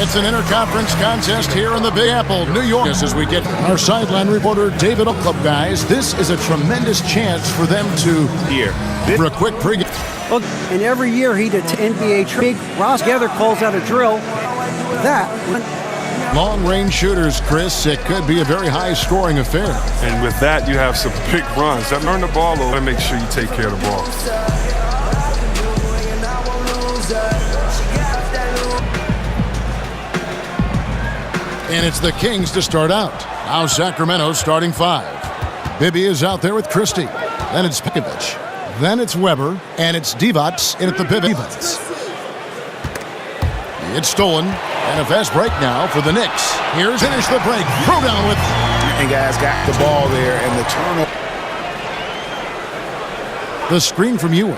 It's an interconference contest here in the Big Apple, New York. As we get our sideline reporter, David Club guys, this is a tremendous chance for them to here for a quick pregame. Look, and every year he did NBA trade. Ross Gather calls out a drill. Long-range shooters, Chris. It could be a very high-scoring affair. And with that, you have some big runs. That turn the ball over and make sure you take care of the ball. And it's the Kings to start out. Now Sacramento starting 5. Bibby is out there with Christie. Then it's Pekovic. Then it's Weber. And it's Divac in at the pivot. It's stolen. And a fast break now for the Knicks. Here's finish the break. Throw down with. And guys got the ball there and the turnover. The screen from Ewing.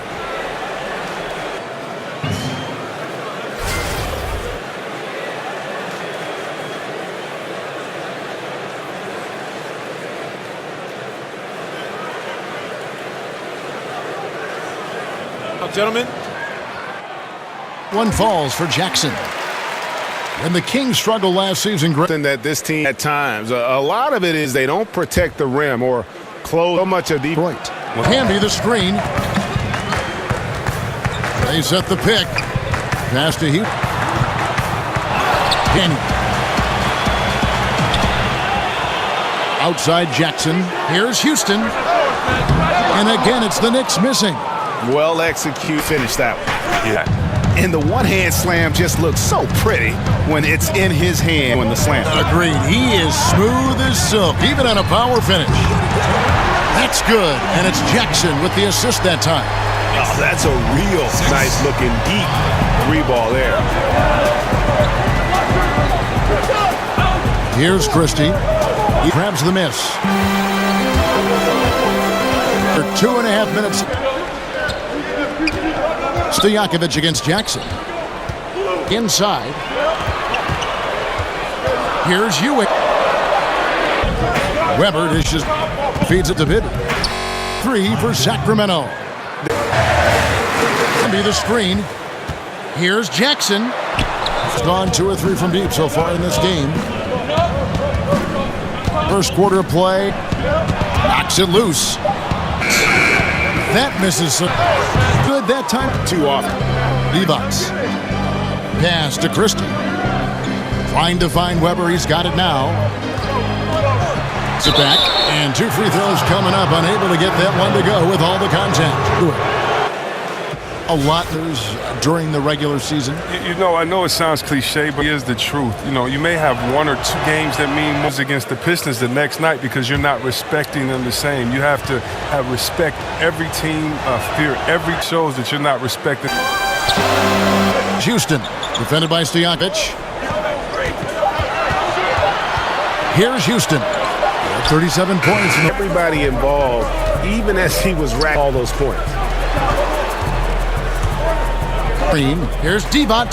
Gentlemen. One falls for Jackson. And the Kings struggled last season. That this team at times, a lot of it is they don't protect the rim or close so much of Detroit. Can be the screen. They set the pick. Pass to Houston. Kenny. Outside Jackson. Here's Houston. And again, it's the Knicks missing. Well executed. Finish that one. Yeah. And the one-hand slam just looks so pretty when it's in his hand when the slam. Agreed. He is smooth as silk, even on a power finish. That's good. And it's Jackson with the assist that time. Oh, that's a real nice-looking deep three-ball there. Here's Christie. He grabs the miss. For 2.5 minutes. Stojakovic against Jackson. Inside. Here's Ewing. Weber dishes, feeds it to Bibby. 3 for Sacramento. Can be the screen. Here's Jackson. He's gone 2 or 3 from deep so far in this game. First quarter play. Knocks it loose. That misses. Good that time. Too often. Divac. Pass to Christie. Trying to find Weber. He's got it now. Sit back. And 2 free throws coming up. Unable to get that one to go with all the contact. A lot during the regular season. You know, I know it sounds cliche, but here's the truth. You know, you may have 1 or 2 games that mean more against the Pistons the next night because you're not respecting them the same. You have to have respect every team, fear every shows that you're not respecting. Houston, defended by Stojakovic. Here's Houston. 37 points. Everybody involved, even as he was racking all those points. Here's Divac.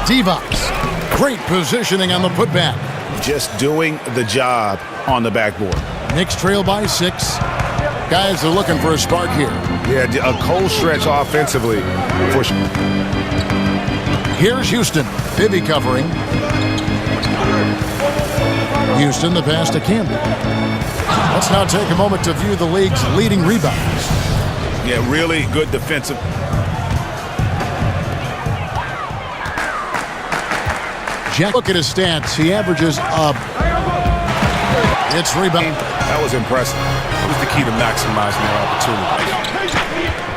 Divac. Great positioning on the putback. Just doing the job on the backboard. Knicks trail by 6. Guys are looking for a spark here. Yeah, a cold stretch offensively. For sure. Here's Houston. Bibby covering. Houston, the pass to Campbell. Let's now take a moment to view the league's leading rebounders. Yeah, really good defensive. Look at his stats. He averages up. It's rebound. That was impressive. That was the key to maximizing their opportunity.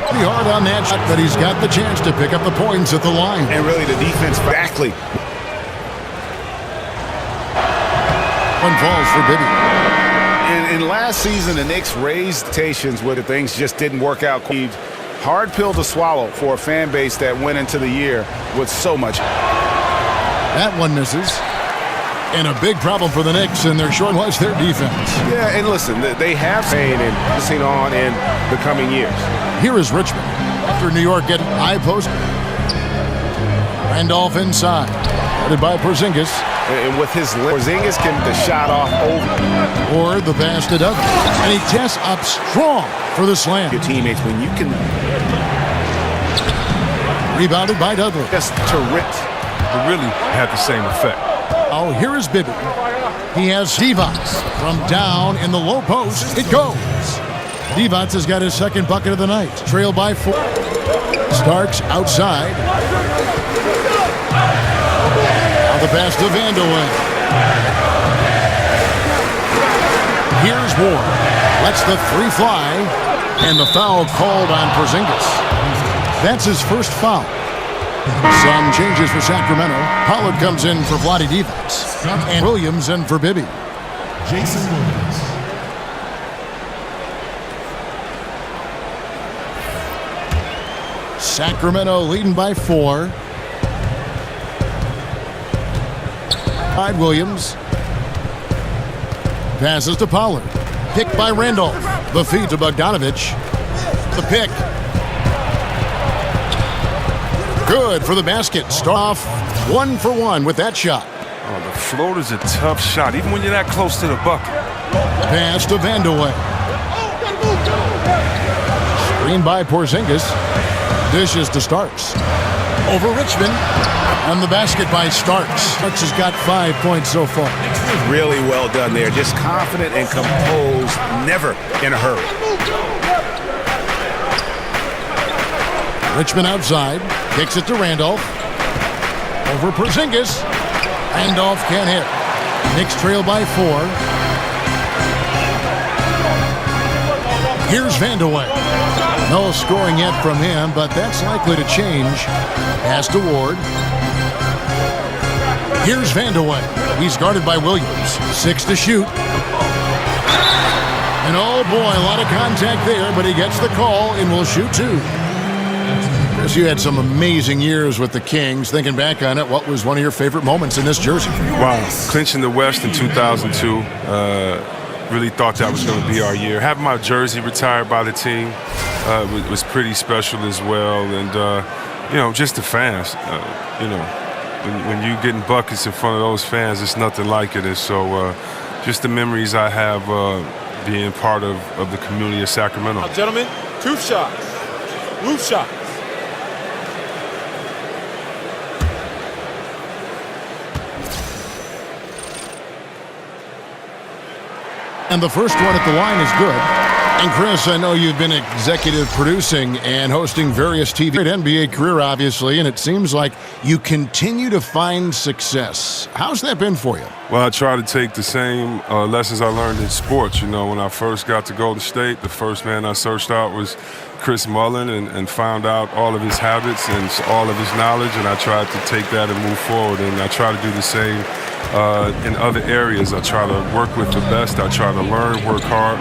Pretty hard on that shot, but he's got the chance to pick up the points at the line. And really the defense exactly. One falls for Bibby. In last season, the Knicks raised expectations where things just didn't work out. Hard pill to swallow for a fan base that went into the year with so much. That one misses. And a big problem for the Knicks, and their short was their defense. Yeah, and listen, they have seen and seen on in the coming years. Here is Richmond. After New York getting high post. Randolph inside. Headed by Porzingis. And with his Porzingis can the shot off over. Or the pass to Douglas. And he tests up strong for the slam. Your teammates, when you can. Rebounded by Douglas. Just terrific. but really had the same effect. Oh, here is Bibby. He has Divac from down in the low post. It goes. Divac has got his second bucket of the night. Trailed by 4. Starks outside. Now the pass to Vanderway. Here's Ward. Lets the 3 fly. And the foul called on Porzingis. That's his first foul. Some changes for Sacramento. Pollard comes in for Vlade Divac. And Williams in for Bibby. Jason Williams. Sacramento leading by 4. Williams. Passes to Pollard. Picked by Randolph. The feed to Bogdanovich. The pick. Good for the basket. Start off 1 for 1 with that shot. Oh, the floater's a tough shot, even when you're that close to the bucket. Pass to Vanderway. Screen by Porzingis. Dishes to Starks. Over Richmond. And the basket by Starks. Starks has got 5 points so far. Really well done there. Just confident and composed. Never in a hurry. Richmond outside. Kicks it to Randolph. Over Porzingis. Randolph can't hit. Knicks trail by 4. Here's Vanderway. No scoring yet from him, but that's likely to change. Pass to Ward. Here's Vanderway. He's guarded by Williams. 6 to shoot. And oh boy, a lot of contact there, but he gets the call and will shoot 2. Chris, you had some amazing years with the Kings. Thinking back on it, what was one of your favorite moments in this jersey? Wow, clinching the West in 2002. Really thought that was going to be our year. Having my jersey retired by the team was pretty special as well. And, just the fans, when you getting buckets in front of those fans, it's nothing like it. And so just the memories I have being part of the community of Sacramento. Now, gentlemen, 2 shots. Roof shots. And the first one at the line is good. And Chris, I know you've been executive producing and hosting various TV NBA career, obviously, and it seems like you continue to find success. How's that been for you? Well, I try to take the same lessons I learned in sports. When I first got to Golden State, the first man I searched out was Chris Mullin and found out all of his habits and all of his knowledge, and I tried to take that and move forward. And I try to do the same in other areas. I try to work with the best. I try to learn, work hard,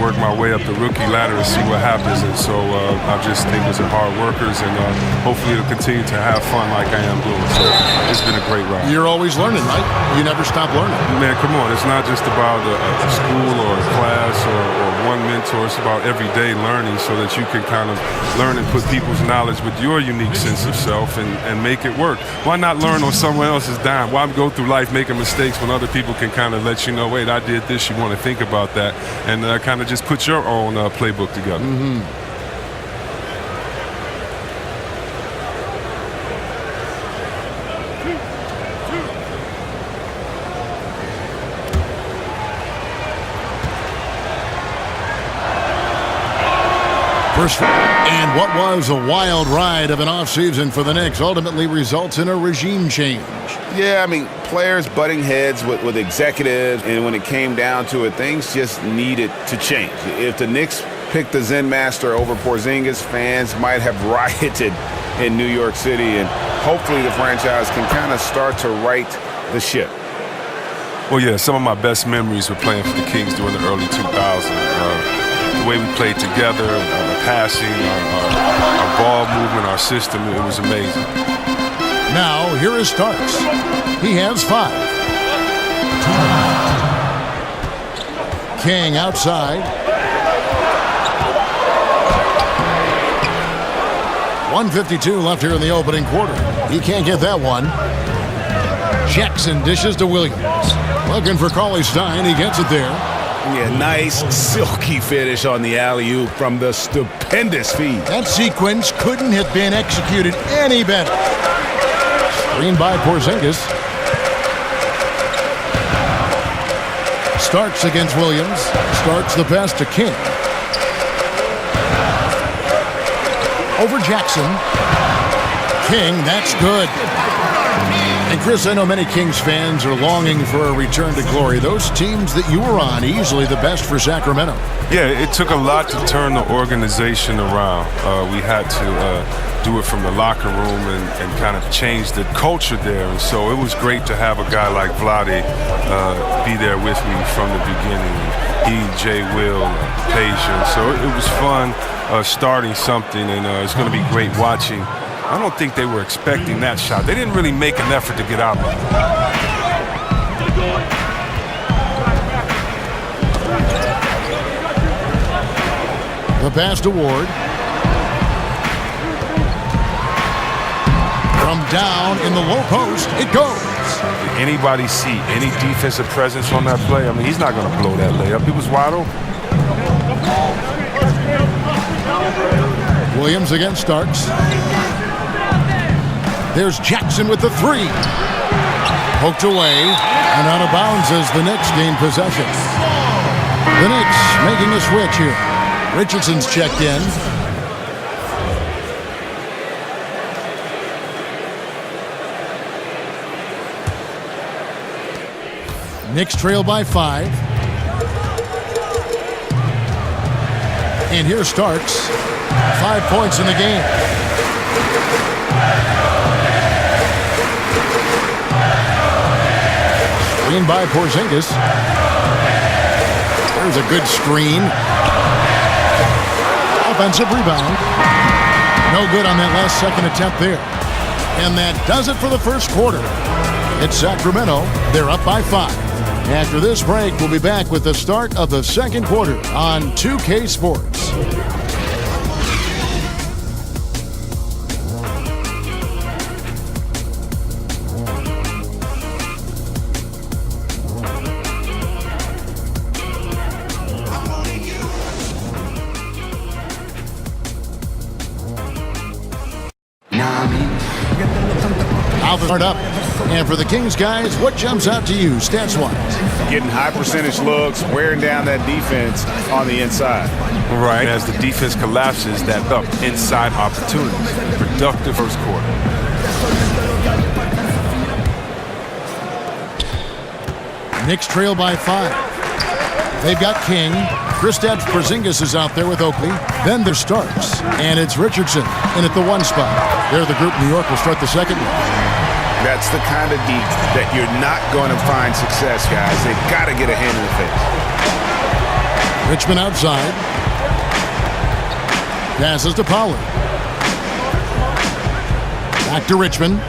work my way up the rookie ladder and see what happens. And so I just think we're some hard workers, and hopefully it'll continue to have fun like I am doing. So it's been a great ride. You're always learning, right? You never stop learning. Man, come on. It's not just about a school or a class or one mentor. It's about everyday learning so that you can kind of learn and put people's knowledge with your unique sense of self and make it work. Why not learn on someone else's dime? Why go through life making mistakes when other people can kind of let you know, wait, I did this, you want to think about that, and kind of just put your own playbook together. Mm-hmm. And what was a wild ride of an offseason for the Knicks ultimately results in a regime change. Yeah, I mean, players butting heads with executives, and when it came down to it, things just needed to change. If the Knicks picked the Zen Master over Porzingis, fans might have rioted in New York City, and hopefully the franchise can kind of start to right the ship. Well, yeah, some of my best memories were playing for the Kings during the early 2000s. The way we played together, passing, our ball movement, our system, it was amazing. Now, here is Starks. He has 5. King outside. 1:52 left here in the opening quarter. He can't get that one. Jackson dishes to Williams. Looking for Cauley-Stein. He gets it there. Yeah, nice, silky finish on the alley-oop from the stupendous feed. That sequence couldn't have been executed any better. Screen by Porzingis. Starks against Williams. Starks the pass to King. Over Jackson. King, that's good. And Chris, I know many Kings fans are longing for a return to glory. Those teams that you were on, easily the best for Sacramento. Yeah, it took a lot to turn the organization around. We had to do it from the locker room and kind of change the culture there. And so it was great to have a guy like Vlade be there with me from the beginning. He, Jay, Will, Peja. So it was fun starting something, and it's going to be great watching. I don't think they were expecting that shot. They didn't really make an effort to get out of it. The pass to Ward. From down in the low post, it goes. Did anybody see any defensive presence on that play? I mean, he's not going to blow that layup. He was wide open. Williams against Starks. There's Jackson with the three. Poked away and out of bounds as the Knicks gain possession. The Knicks making a switch here. Richardson's checked in. Knicks trail by 5. And here's Starks. 5 points in the game. Screen by Porzingis. There's a good screen. Offensive rebound. No good on that last second attempt there. And that does it for the first quarter. It's Sacramento. They're up by 5. After this break, we'll be back with the start of the second quarter on 2K Sports. Up. And for the Kings guys, what jumps out to you stats-wise? Getting high percentage looks, wearing down that defense on the inside. Right. As the defense collapses, that up inside opportunity. Productive first quarter. Knicks trail by 5. They've got King. Kristaps Porzingis is out there with Oakley. Then there's Starks. And it's Richardson in at the 1 spot. They're the group New York will start the second one. That's the kind of deep that you're not going to find success, guys. They've got to get a hand in the face. Richmond outside. Passes to Pollard. Back to Richmond.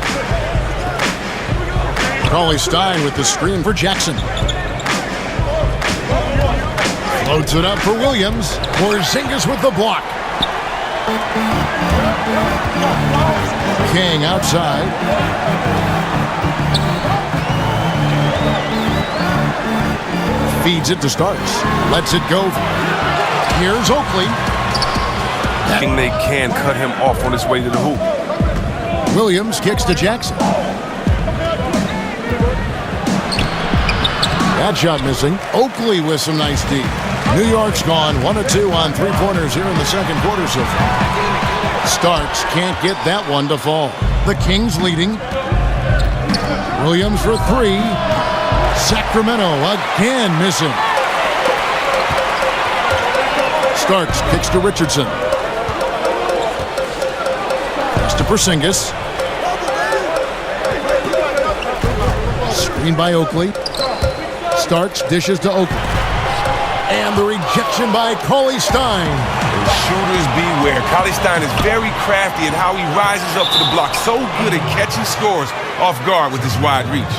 Cauley-Stein with the screen for Jackson. Loads it up for Williams. Porzingis with the block. King outside. Feeds it to Starks. Lets it go. Here's Oakley. They can cut him off on his way to the hoop. Williams kicks to Jackson. That shot missing. Oakley with some nice D. New York's gone 1 of 2 on 3-pointers here in the second quarter so far. Starks can't get that one to fall. The Kings leading. Williams for 3. Sacramento again missing. Starks kicks to Richardson. Pass to Porzingis. Screen by Oakley. Starks dishes to Oakley. And the rejection by Cauley-Stein. Shooters beware. Cauley-Stein is very crafty in how he rises up to the block. So good at catching scores off guard with his wide reach.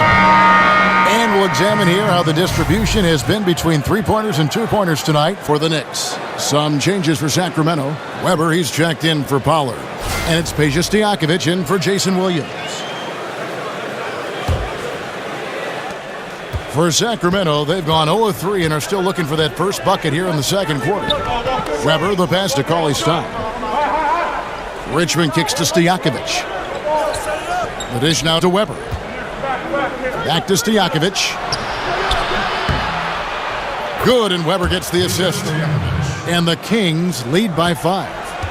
And we'll examine here how the distribution has been between 3-pointers and 2-pointers tonight for the Knicks. Some changes for Sacramento. Weber, he's checked in for Pollard. And it's Peja Stojakovic in for Jason Williams. For Sacramento, they've gone 0 of 3 and are still looking for that first bucket here in the second quarter. Weber, the pass to Cauley-Stein. Richmond kicks to Stojakovic. The dish now to Weber. Back to Stojakovic. Good, and Weber gets the assist. And the Kings lead by 5.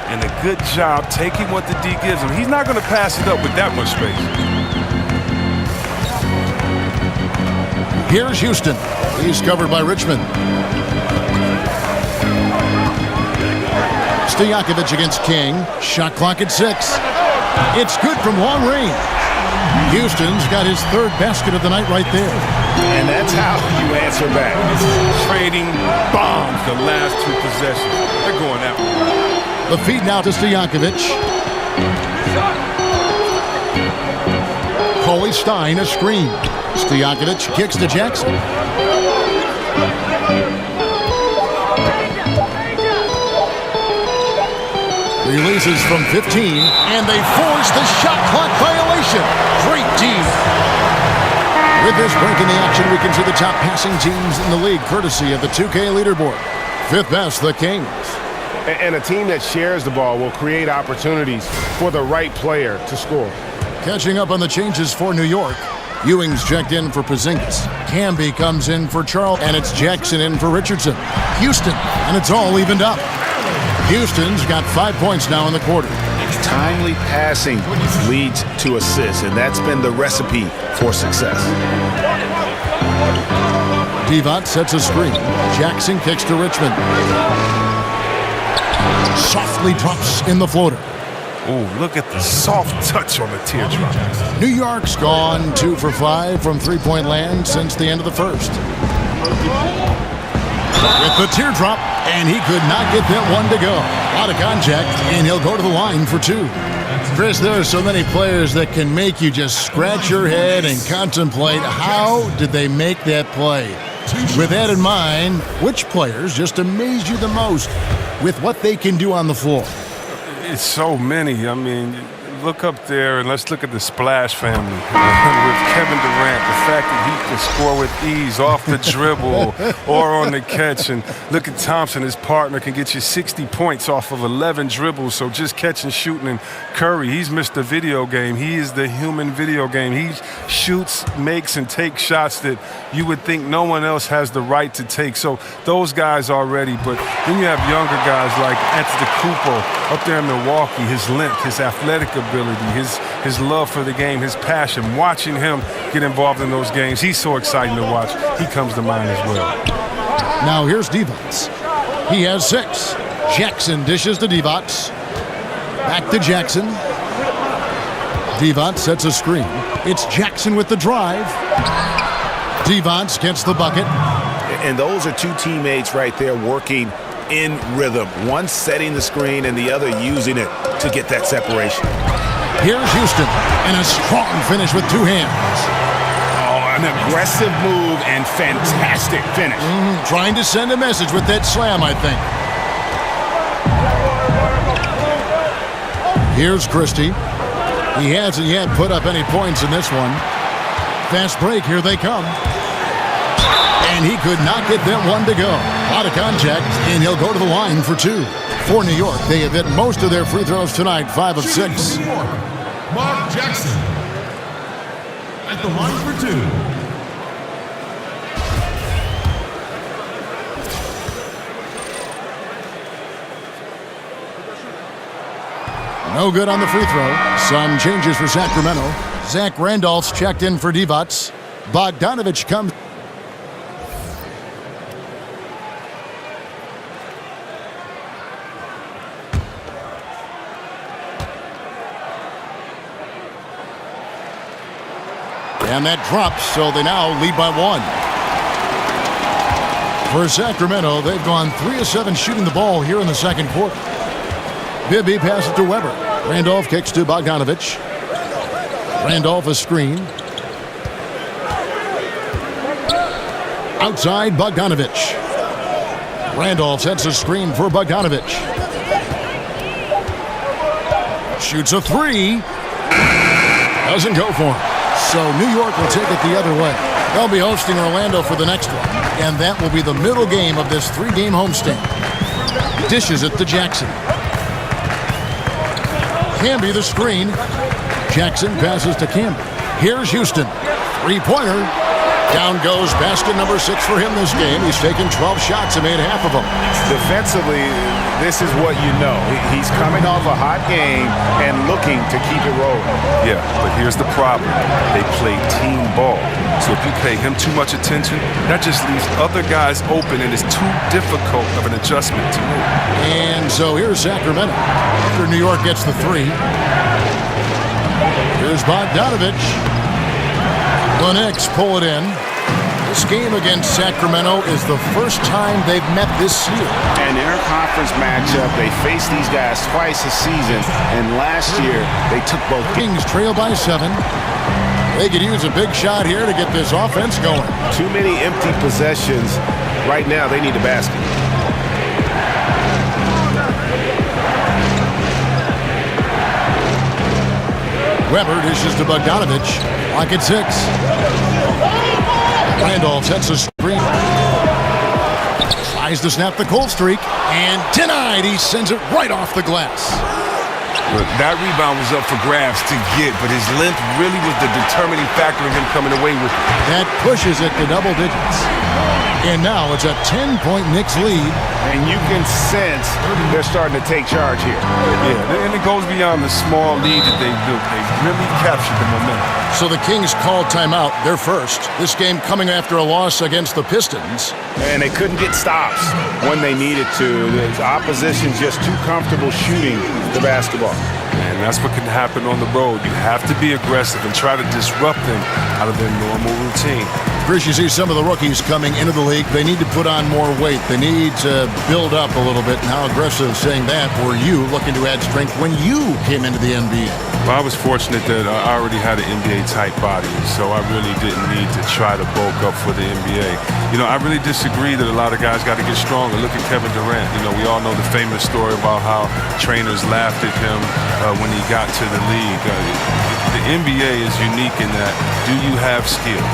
And a good job taking what the D gives him. He's not going to pass it up with that much space. Here's Houston. He's covered by Richmond. Stojakovic against King. Shot clock at 6. It's good from long range. Houston's got his 3rd basket of the night right there. And that's how you answer back. Trading bombs the last 2 possessions. They're going that way. The feed now to Stojakovic. Coley Stein, a screen. Stojakovic kicks to Jackson. Releases from 15, and they force the shot clock violation. Great team. With this break in the action, we can see the top passing teams in the league, courtesy of the 2K leaderboard. 5th best, the Kings. And a team that shares the ball will create opportunities for the right player to score. Catching up on the changes for New York. Ewing's checked in for Porzingis. Camby comes in for Charles, and it's Jackson in for Richardson. Houston, and it's all evened up. Houston's got 5 points now in the quarter. Timely passing leads to assists, and that's been the recipe for success. Divac sets a screen. Jackson kicks to Richmond. Softly drops in the floater. Oh, look at the soft touch on the teardrop. New York's gone 2 for 5 from three-point land since the end of the first. With the teardrop, and he could not get that one to go. Out of contact, and he'll go to the line for 2. Chris, there are so many players that can make you just scratch your head and contemplate how did they make that play. With that in mind, which players just amaze you the most with what they can do on the floor? It's so many. I mean, look up there and let's look at the Splash family with Kevin Durant. The fact that he can score with ease off the dribble or on the catch. And look at Thompson, his partner, can get you 60 points off of 11 dribbles. So just catching, shooting, and Curry, he's Mr. Video Game. He is the human video game. He shoots, makes, and takes shots that you would think no one else has the right to take. So those guys already. But then you have younger guys like Antetokounmpo up there in Milwaukee, his length, his athletic ability, his love for the game, his passion. Watching him get involved in those games, he's so exciting to watch. He comes to mind as well. Now here's Divac. He has 6. Jackson dishes to Divac. Back to Jackson. Divac sets a screen. It's Jackson with the drive. Divac gets the bucket. And those are 2 teammates right there working in rhythm. One setting the screen and the other using it to get that separation. Here's Houston, and a strong finish with 2 hands. Oh, an aggressive move and fantastic finish. Trying to send a message with that slam, I think. Here's Christie. He hasn't yet put up any points in this one. Fast break, here they come. And he could not get that one to go. Out of contact, and he'll go to the line for 2. For New York, they have hit most of their free throws tonight, 5 of 6. New York, Mark Jackson at the line for 2. No good on the free throw. Some changes for Sacramento. Zach Randolph's checked in for Divac. Bogdanovich comes. And that drops, so they now lead by 1. For Sacramento, they've gone 3 of 7 shooting the ball here in the second quarter. Bibby passes to Weber. Randolph kicks to Bogdanovich. Randolph a screen. Outside Bogdanovich. Randolph sets a screen for Bogdanovich. Shoots a 3. Doesn't go for him. So New York will take it the other way. They'll be hosting Orlando for the next one. And that will be the middle game of this 3-game homestand. Dishes it to Jackson. Camby the screen. Jackson passes to Campbell. Here's Houston. Three-pointer. Down goes basket number 6 for him this game. He's taken 12 shots and made half of them. Defensively, this is what you know. He's coming off a hot game and looking to keep it rolling. Yeah, but here's the problem. They play team ball. So if you pay him too much attention, that just leaves other guys open, and it's too difficult of an adjustment to make. And so here's Sacramento. After New York gets the 3. Here's Bogdanovich. The Knicks pull it in. This game against Sacramento is the first time they've met this year. And their conference matchup, they faced these guys twice a season, and last year they took both. Kings trail by 7. They could use a big shot here to get this offense going. Too many empty possessions. Right now, they need a basket. Weber dishes to Bogdanovich. Lock at 6. Randolph sets a screen. Tries to snap the cold streak. And denied. He sends it right off the glass. That rebound was up for grabs to get, but his length really was the determining factor in him coming away with it. That pushes it to double digits. And now it's a 10-point Knicks lead. And you can sense they're starting to take charge here. Yeah, and it goes beyond the small lead that they built. They really captured the momentum. So the Kings called timeout. They're first. This game coming after a loss against the Pistons. And they couldn't get stops when they needed to. The opposition's just too comfortable shooting the basketball. And that's what can happen on the road. You have to be aggressive and try to disrupt them out of their normal routine. Chris, you see some of the rookies coming into the league. They need to put on more weight. They need to build up a little bit. And how aggressive saying that were you looking to add strength when you came into the NBA? Well, I was fortunate that I already had an NBA-type body, so I really didn't need to try to bulk up for the NBA. You know, I really disagree that a lot of guys got to get stronger. Look at Kevin Durant. You know, we all know the famous story about how trainers laughed at him when he got to the league. The NBA is unique in that, do you have skill?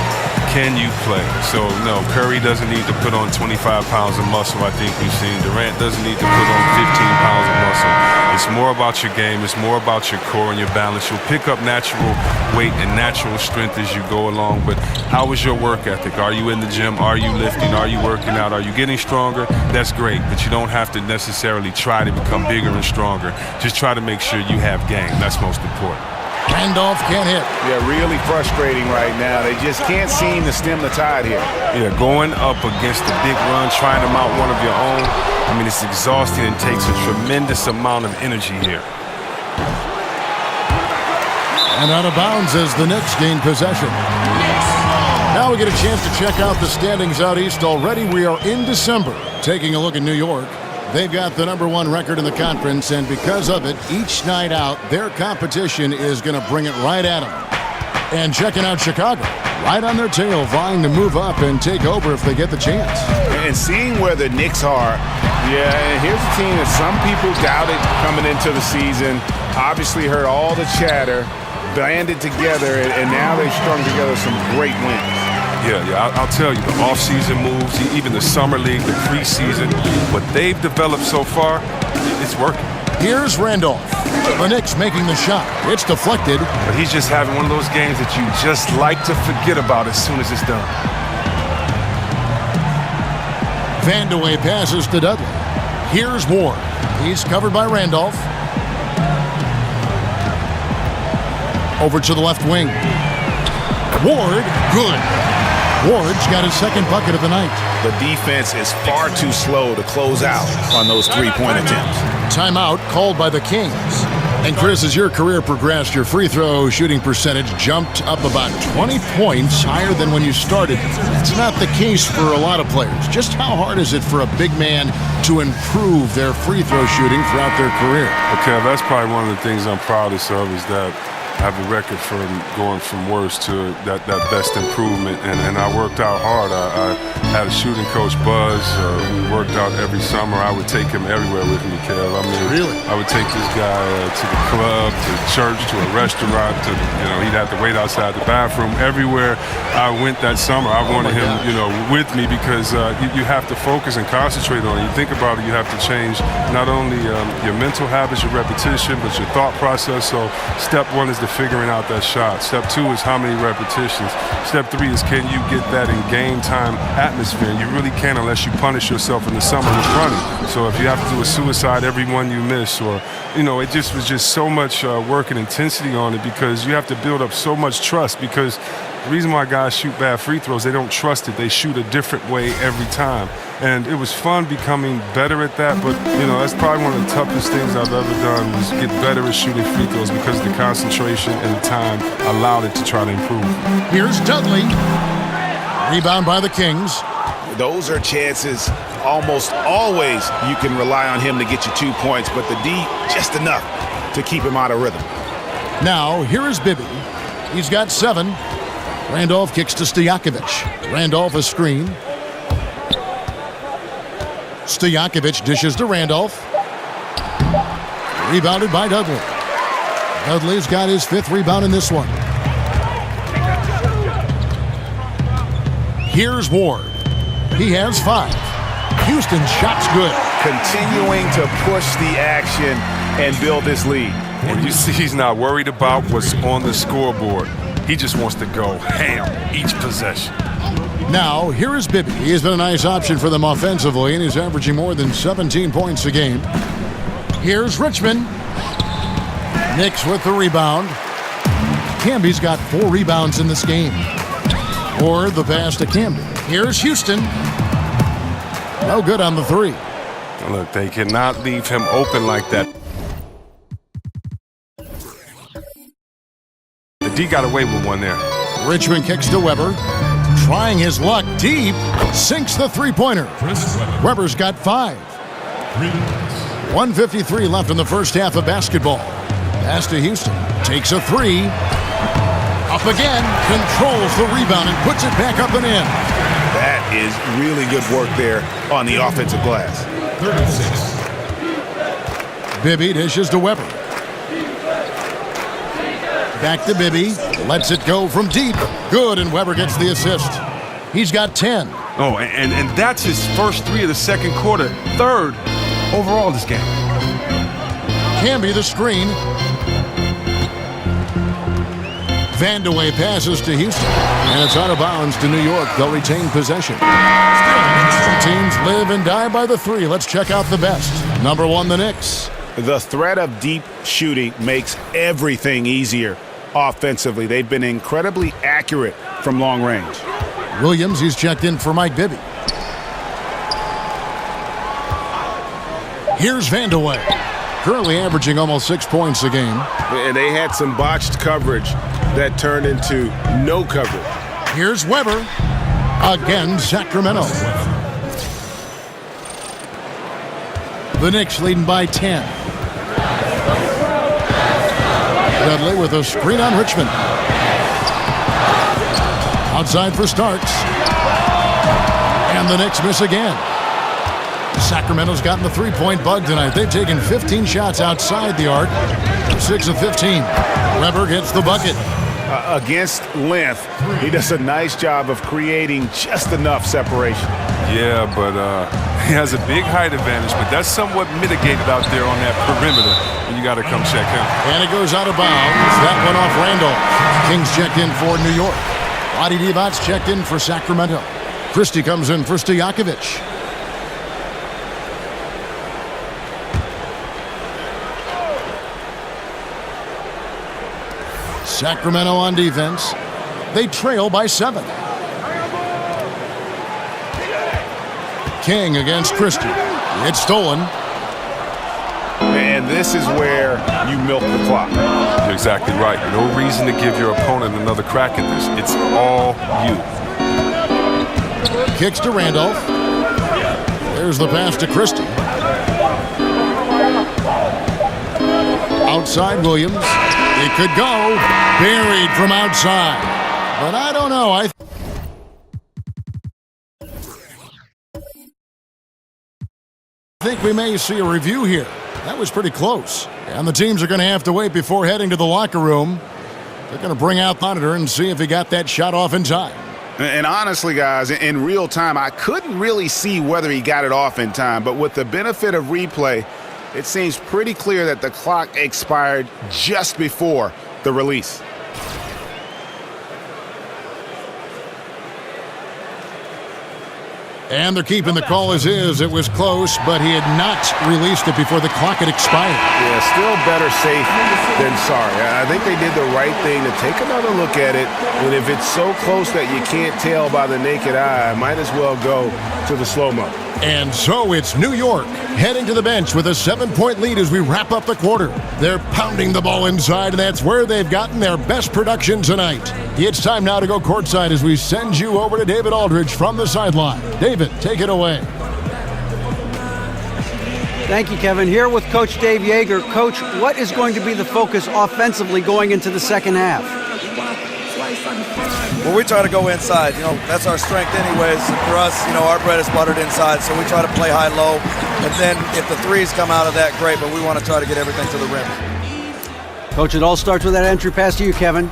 Can you play? So, no, Curry doesn't need to put on 25 pounds of muscle. I think we've seen Durant doesn't need to put on 15 pounds of muscle. It's more about your game. It's more about your core and your balance. You'll pick up natural weight and natural strength as you go along. But how is your work ethic? Are you in the gym? Are you lifting? Are you working out? Are you getting stronger? That's great. But you don't have to necessarily try to become bigger and stronger. Just try to make sure you have game. That's most important. Randolph can't hit. Yeah, really frustrating right now. They just can't seem to stem the tide here. Yeah, going up against a big run, trying to mount one of your own, I mean, it's exhausting and takes a tremendous amount of energy here. And out of bounds as the Knicks gain possession. Now we get a chance to check out the standings out east already. We are in December. Taking a look at New York. They've got the #1 record in the conference, and because of it, each night out, their competition is going to bring it right at them. And checking out Chicago, right on their tail, vying to move up and take over if they get the chance. And seeing where the Knicks are, yeah, here's a team that some people doubted coming into the season. Obviously heard all the chatter, banded together, and now they've strung together some great wins. Yeah, I'll tell you, the off-season moves, even the summer league, the preseason, what they've developed so far, it's working. Here's Randolph. The Knicks making the shot. It's deflected. But he's just having one of those games that you just like to forget about as soon as it's done. Vandeweghe passes to Dudley. Here's Ward. He's covered by Randolph. Over to the left wing. Ward, good. Ward's got his second bucket of the night. The defense is far too slow to close out on those three-point attempts. Timeout called by the Kings. And Chris, as your career progressed, your free throw shooting percentage jumped up about 20 points higher than when you started. That's not the case for a lot of players. Just how hard is it for a big man to improve their free throw shooting throughout their career? Okay, that's probably one of the things I'm proudest of is that I have a record for going from worst to that best improvement, and I worked out hard. I had a shooting coach, Buzz. We worked out every summer. I would take him everywhere with me, Kev. I mean, really? I would take this guy to the club, to church, to a restaurant. He'd have to wait outside the bathroom. Everywhere I went that summer, I wanted him, with me because you have to focus and concentrate on it. You think about it, you have to change not only your mental habits, your repetition, but your thought process. So step one is to figuring out that shot. Step 2 is how many repetitions. Step 3 is can you get that in game time atmosphere. You really can't unless you punish yourself in the summer with running. So if you have to do a suicide every one you miss, or, it just was just so much work and intensity on it, because you have to build up so much trust, because the reason why guys shoot bad free throws, they don't trust it. They shoot a different way every time. And it was fun becoming better at that, but, that's probably one of the toughest things I've ever done, was get better at shooting free throws, because the concentration and the time allowed it to try to improve. Here's Dudley. Rebound by the Kings. Those are chances almost always you can rely on him to get you 2 points, but the D just enough to keep him out of rhythm. Now, here is Bibby. He's got 7. Randolph kicks to Stojakovic. Randolph a screen. Stojakovic dishes to Randolph. Rebounded by Dudley. Dudley's got his 5th rebound in this one. Here's Ward. He has 5. Houston shot's good. Continuing to push the action and build this lead. And you see he's not worried about what's on the scoreboard. He just wants to go ham each possession. Now, here is Bibby. He has been a nice option for them offensively, and he's averaging more than 17 points a game. Here's Richmond. Knicks with the rebound. Camby's got 4 rebounds in this game. Or the pass to Camby. Here's Houston. No good on the 3. Look, they cannot leave him open like that. The D got away with one there. Richmond kicks to Weber. Trying his luck deep. Sinks the three-pointer. Weber's got 5. 1:53 left in the first half of basketball. Pass to Houston. Takes a 3. Up again. Controls the rebound and puts it back up and in. That is really good work there on the offensive glass. 36. Bibby dishes to Weber. Back to Bibby. Lets it go from deep. Good, and Weber gets the assist. He's got 10. Oh, and that's his first 3 of the second quarter. 3rd overall this game. Camby the screen. Vandeweghe passes to Houston. And it's out of bounds to New York. They'll retain possession. Teams live and die by the 3. Let's check out the best. Number 1, the Knicks. The threat of deep shooting makes everything easier offensively. They've been incredibly accurate from long range. Williams, he's checked in for Mike Bibby. Here's Vandeweghe. Currently averaging almost 6 points a game. And they had some botched coverage that turned into no coverage. Here's Weber. Again, Sacramento. The Knicks leading by 10. Dudley with a screen on Richmond. Outside for Starks. And the Knicks miss again. Sacramento's gotten the three-point bug tonight. They've taken 15 shots outside the arc. 6 of 15. Weber gets the bucket. Against length, he does a nice job of creating just enough separation. Yeah, but he has a big height advantage, but that's somewhat mitigated out there on that perimeter, and you got to come check him. And it goes out of bounds. That went off Randolph. Kings checked in for New York. Adi Divac's checked in for Sacramento. Christie comes in for Stojakovic. Sacramento on defense. They trail by 7. King against Christie. It's stolen. And this is where you milk the clock. You're exactly right. No reason to give your opponent another crack at this. It's all you. Kicks to Randolph. There's the pass to Christie. Outside Williams. It could go. Buried from outside. But I don't know. I think we may see a review here. That was pretty close. And the teams are going to have to wait before heading to the locker room. They're going to bring out the monitor and see if he got that shot off in time. And honestly, guys, in real time, I couldn't really see whether he got it off in time. But with the benefit of replay, it seems pretty clear that the clock expired just before the release. And they're keeping the call as is. It was close, but he had not released it before the clock had expired. Yeah, still better safe than sorry. I think they did the right thing to take another look at it. And if it's so close that you can't tell by the naked eye, might as well go to the slow-mo. And so it's New York heading to the bench with a 7-point lead as we wrap up the quarter. They're pounding the ball inside, and that's where they've gotten their best production tonight. It's time now to go courtside as we send you over to David Aldridge from the sideline. David, take it away. Thank you, Kevin. Here with Coach Dave Yeager. Coach, what is going to be the focus offensively going into the second half? Well, we try to go inside. That's our strength anyways. For us, our bread is buttered inside, so we try to play high-low. And then if the threes come out of that, great, but we want to try to get everything to the rim. Coach, it all starts with that entry pass to you, Kevin.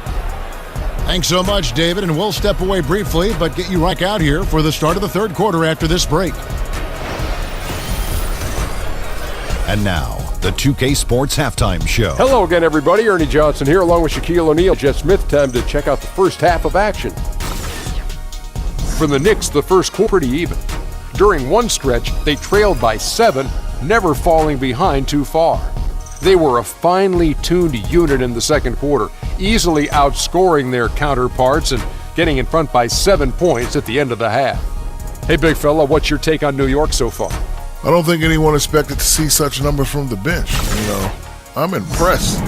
Thanks so much, David, and we'll step away briefly, but get you right out here for the start of the third quarter after this break. And now, the 2K Sports Halftime Show. Hello again, everybody. Ernie Johnson here, along with Shaquille O'Neal. Jeff Smith, time to check out the first half of action. For the Knicks, the first quarter pretty even. During one stretch, they trailed by 7, never falling behind too far. They were a finely tuned unit in the second quarter, easily outscoring their counterparts and getting in front by 7 points at the end of the half. Hey, big fella, what's your take on New York so far? I don't think anyone expected to see such numbers from the bench. I'm impressed.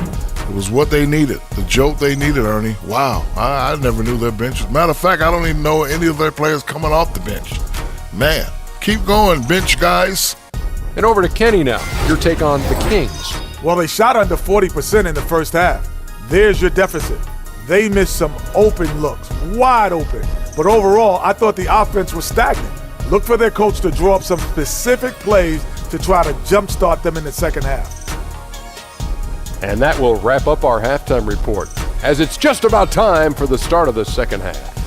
It was what they needed, the jolt they needed, Ernie. Wow, I never knew their bench. Matter of fact, I don't even know any of their players coming off the bench. Man, keep going, bench guys. And over to Kenny now. Your take on the Kings. Well, they shot under 40% in the first half. There's your deficit. They missed some open looks, wide open. But overall, I thought the offense was stagnant. Look for their coach to draw up some specific plays to try to jumpstart them in the second half. And that will wrap up our halftime report, as it's just about time for the start of the second half.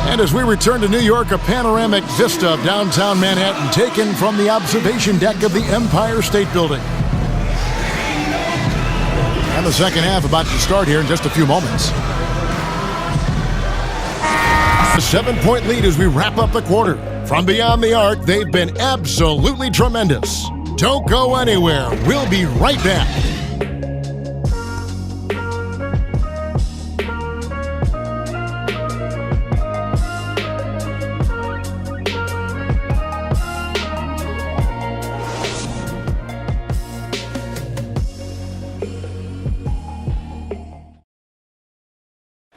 And as we return to New York, a panoramic vista of downtown Manhattan taken from the observation deck of the Empire State Building. And the second half about to start here in just a few moments. A 7-point lead as we wrap up the quarter. From beyond the arc, they've been absolutely tremendous. Don't go anywhere. We'll be right back.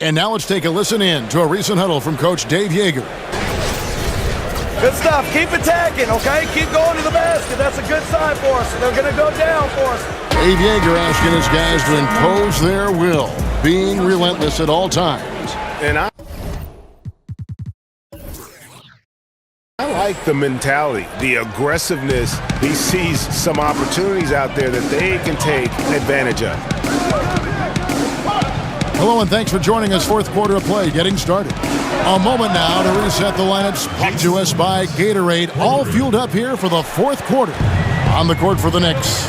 And now let's take a listen in to a recent huddle from Coach Dave Yeager. Good stuff. Keep attacking, okay? Keep going to the basket. That's a good sign for us. They're going to go down for us. Dave Yeager asking his guys to impose their will, being relentless at all times. And I like the mentality, the aggressiveness. He sees some opportunities out there that they can take advantage of. Hello and thanks for joining us. Fourth quarter of play getting started. A moment now to reset the lineups brought to us by Gatorade. All fueled up here for the fourth quarter. On the court for the Knicks,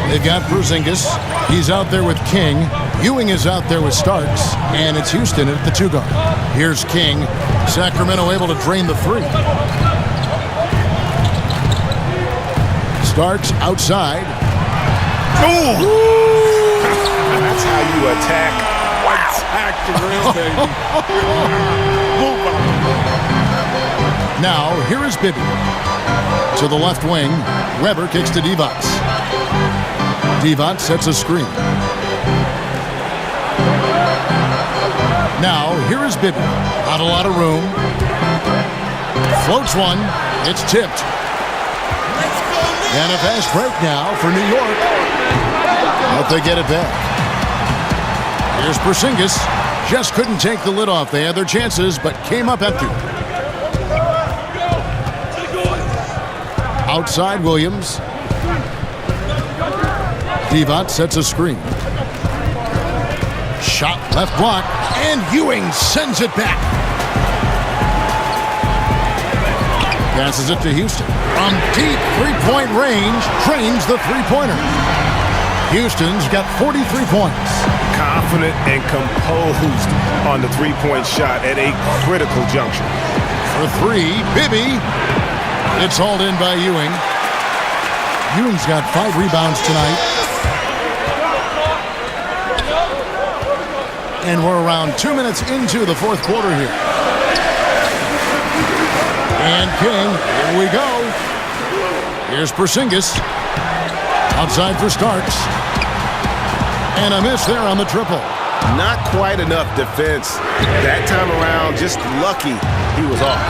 they've got Porzingis. He's out there with King. Ewing is out there with Starks. And it's Houston at the 2 guard. Here's King. Sacramento able to drain the 3. Starks outside. That's how you attack. Now, here is Bibby. To the left wing, Weber kicks to Divac. Divac sets a screen. Now, here is Bibby. Not a lot of room. Floats one. It's tipped. And a fast break now for New York. But they get it back. Here's Porzingis. Just couldn't take the lid off. They had their chances, but came up empty. Outside Williams. Divac sets a screen. Shot left block, and Ewing sends it back. Passes it to Houston. From deep three-point range, trains the three-pointer. Houston's got 43 points. Confident and composed on the three-point shot at a critical juncture. For three, Bibby. It's hauled in by Ewing. Ewing's got 5 rebounds tonight. And we're around 2 minutes into the fourth quarter here. And King, here we go. Here's Porzingis. Outside for Starks. And a miss there on the triple. Not quite enough defense that time around. Just lucky he was off.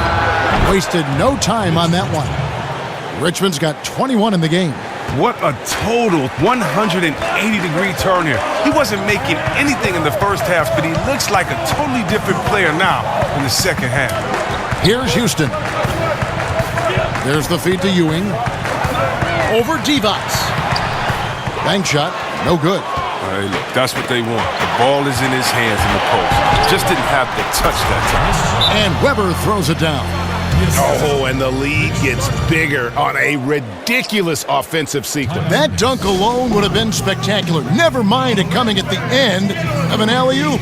Wasted no time on that one. Richmond's got 21 in the game. What a total 180-degree turn here. He wasn't making anything in the first half, but he looks like a totally different player now in the second half. Here's Houston. There's the feed to Ewing. Over Divac. Bank shot, no good. Hey, look, that's what they want. The ball is in his hands in the post. Just didn't have the touch that time. And Weber throws it down. Oh, and the lead gets bigger on a ridiculous offensive sequence. That dunk alone would have been spectacular. Never mind it coming at the end of an alley-oop.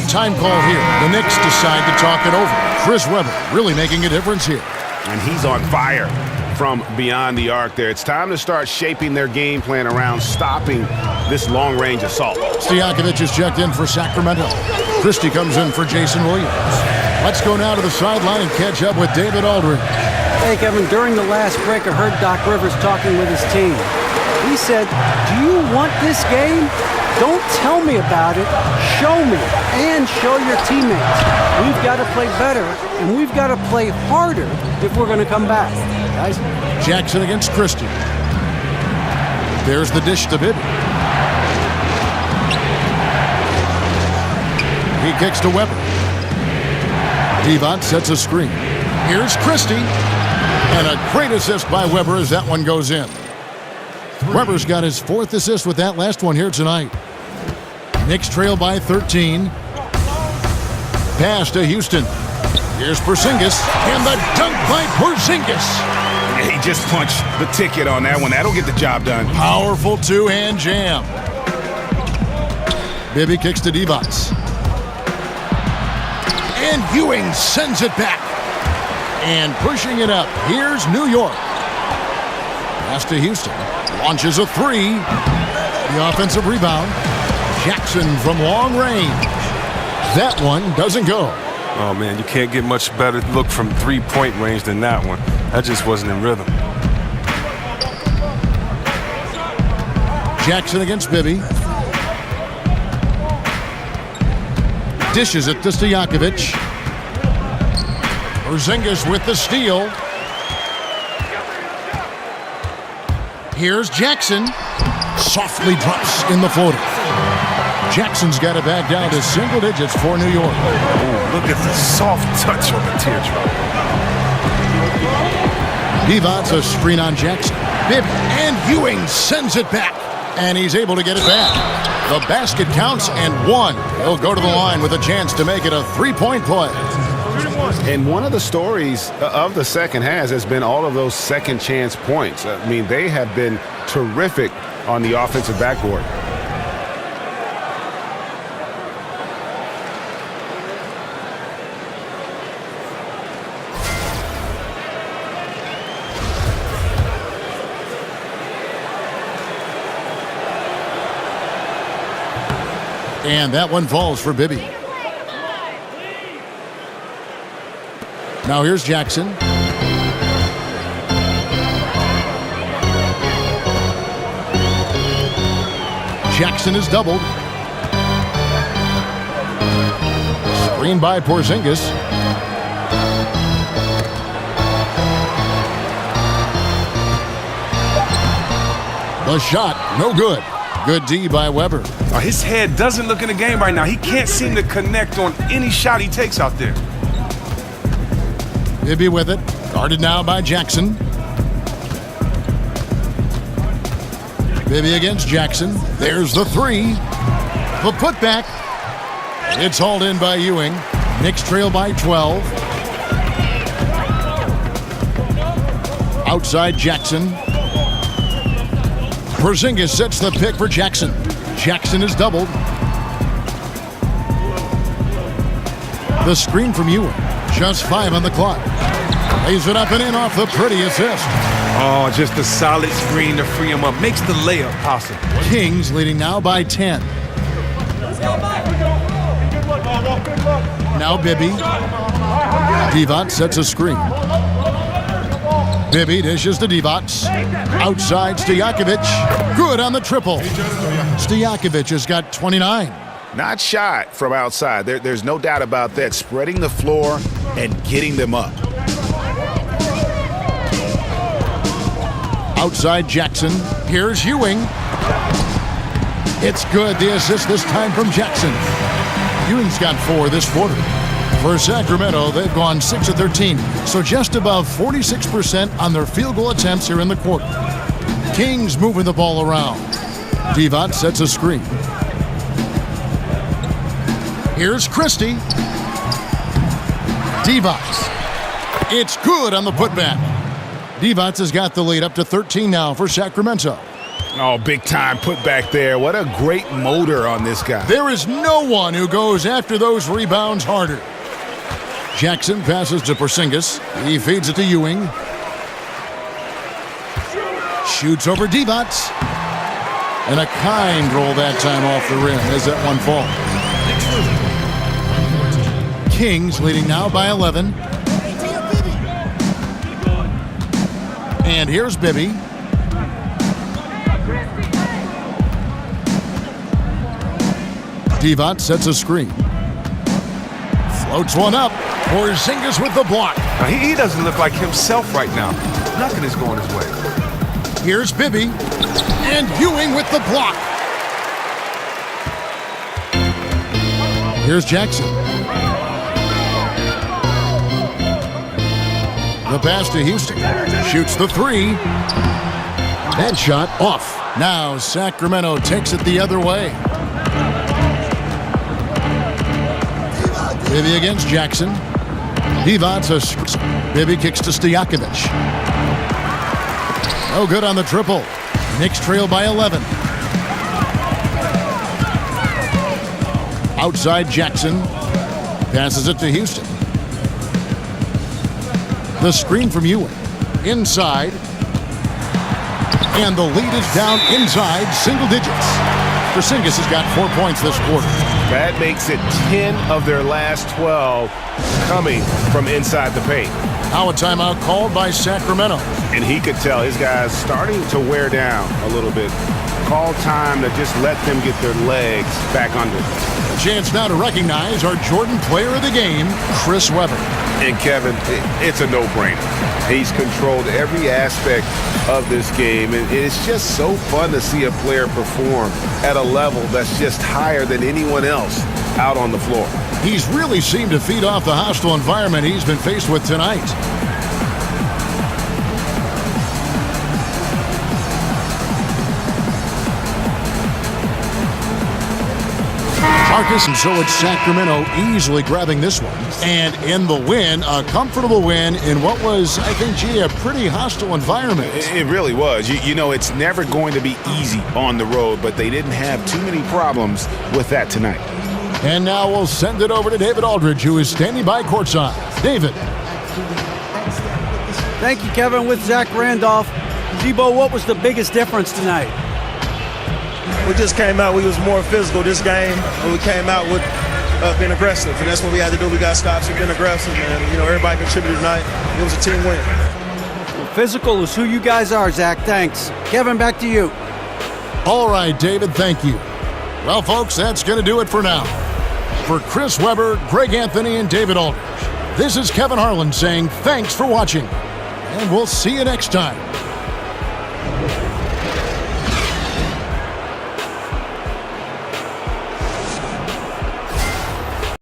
Time call here. The Knicks decide to talk it over. Chris Weber really making a difference here. And he's on fire from beyond the arc there. It's time to start shaping their game plan around stopping this long-range assault. Stojakovic is checked in for Sacramento. Christie comes in for Jason Williams. Let's go now to the sideline and catch up with David Aldridge. Hey, Kevin, during the last break, I heard Doc Rivers talking with his team. He said, "Do you want this game? Don't tell me about it. Show me and show your teammates. We've got to play better, and we've got to play harder if we're going to come back." Guys? Jackson against Christie. There's the dish to Bibby. He kicks to Weber. Divac sets a screen. Here's Christie. And a great assist by Weber as that one goes in. Weber's got his 4th assist with that last one here tonight. Knicks trail by 13. Pass to Houston. Here's Porzingis. And the dunk by Porzingis. He just punched the ticket on that one. That'll get the job done. Powerful two-hand jam. Bibby kicks to Divac. And Ewing sends it back. And pushing it up, here's New York. Pass to Houston. Launches a three. The offensive rebound. Jackson from long range. That one doesn't go. Oh, man, you can't get much better look from three-point range than that one. That just wasn't in rhythm. Jackson against Bibby. Dishes it to Stojakovic. Porzingis with the steal. Here's Jackson. Softly drops in the floater. Jackson's got it back down to single digits for New York. Ooh, look at the soft touch on the teardrop. Divac a screen on Jackson. Bibby and Ewing sends it back. And he's able to get it back. The basket counts and one. He'll go to the line with a chance to make it a three-point play. And one of the stories of the second half has been all of those second chance points. I mean, they have been terrific on the offensive backboard. And that one falls for Bibby. Now here's Jackson. Jackson is doubled. Screen by Porzingis. The shot, no good. Good D by Weber. His head doesn't look in the game right now. He can't seem to connect on any shot he takes out there. Bibby with it. Guarded now by Jackson. Bibby against Jackson. There's the three. The putback. It's hauled in by Ewing. Knicks trail by 12. Outside Jackson. Porzingis sets the pick for Jackson. Jackson is doubled. The screen from Ewing. Just 5 on the clock. Lays it up and in off the pretty assist. Oh, just a solid screen to free him up. Makes the layup possible. Kings leading now by 10. Now Bibby. Divac sets a screen. Bibby dishes to Divac. Outside Stojakovic. Good on the triple. Stojakovic has got 29. Not shy from outside. There's no doubt about that. Spreading the floor and getting them up. Outside Jackson. Here's Ewing. It's good. The assist this time from Jackson. Ewing's got 4 this quarter. For Sacramento, they've gone 6 of 13, so just above 46% on their field goal attempts here in the quarter. Kings moving the ball around. Divac sets a screen. Here's Christie. Divac. It's good on the putback. Divac has got the lead up to 13 now for Sacramento. Oh, big time put back there. What a great motor on this guy. There is no one who goes after those rebounds harder. Jackson passes to Porzingis. He feeds it to Ewing. Shoots over Divac. And a kind roll that time off the rim as that one falls. Kings leading now by 11. And here's Bibby. Divac sets a screen. Floats one up. Porzingis with the block. Now, he doesn't look like himself right now. Nothing is going his way. Here's Bibby. And Ewing with the block. Here's Jackson. The pass to Houston. Shoots the 3. That shot off. Now Sacramento takes it the other way. Bibby against Jackson. Divac. Bibby kicks to Stojakovic. No good on the triple. Knicks trail by 11. Outside Jackson. Passes it to Houston. The screen from Ewing. Inside. And the lead is down inside single digits. Porzingis has got 4 points this quarter. That makes it 10 of their last 12 coming from inside the paint. Now a timeout called by Sacramento. And he could tell his guys starting to wear down a little bit. Call time to just let them get their legs back under them. A chance now to recognize our Jordan Player of the Game, Chris Webber. And Kevin, it's a no-brainer. He's controlled every aspect of this game, and it's just so fun to see a player perform at a level that's just higher than anyone else out on the floor. He's really seemed to feed off the hostile environment he's been faced with tonight. Marcus, and so it's Sacramento easily grabbing this one. And in the win, a comfortable win in what was, I think, a pretty hostile environment. It really was. You know, it's never going to be easy on the road, but they didn't have too many problems with that tonight. And now we'll send it over to David Aldridge, who is standing by courtside. David. Thank you, Kevin. With Zach Randolph. Debo, what was the biggest difference tonight? We just came out, we was more physical this game, and we came out with being aggressive, and that's what we had to do. We got stops and being aggressive, and, you know, everybody contributed tonight. It was a team win. Well, physical is who you guys are, Zach. Thanks. Kevin, back to you. All right, David, thank you. Well, folks, that's going to do it for now. For Chris Webber, Greg Anthony, and David Aldridge, this is Kevin Harlan saying thanks for watching, and we'll see you next time.